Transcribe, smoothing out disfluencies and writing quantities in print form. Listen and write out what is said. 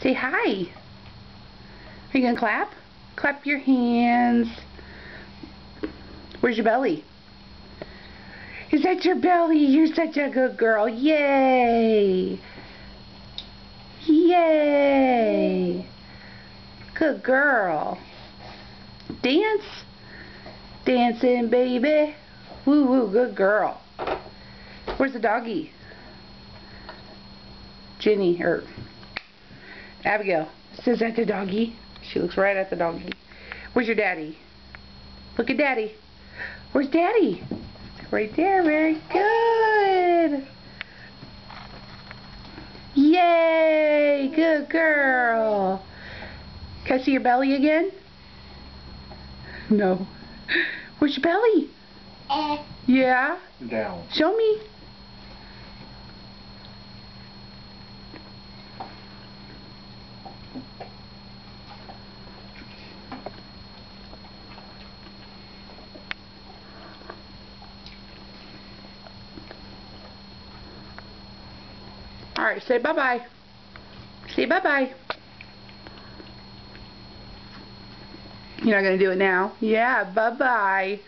Say hi. Are you going to clap? Clap your hands. Where's your belly? Is that your belly? You're such a good girl. Yay. Yay. Good girl. Dance. Dancing, baby. Woo woo, good girl. Where's the doggy? Jenny, or Abigail. Says that the doggy. She looks right at the doggy. Where's your daddy? Look at daddy. Where's daddy? Right there. Very good. Yay! Good girl. Can I see your belly again? No. Where's your belly? Yeah? Down. Show me. Alright, say bye-bye. Say bye-bye. You're not going to do it now? Yeah, bye-bye.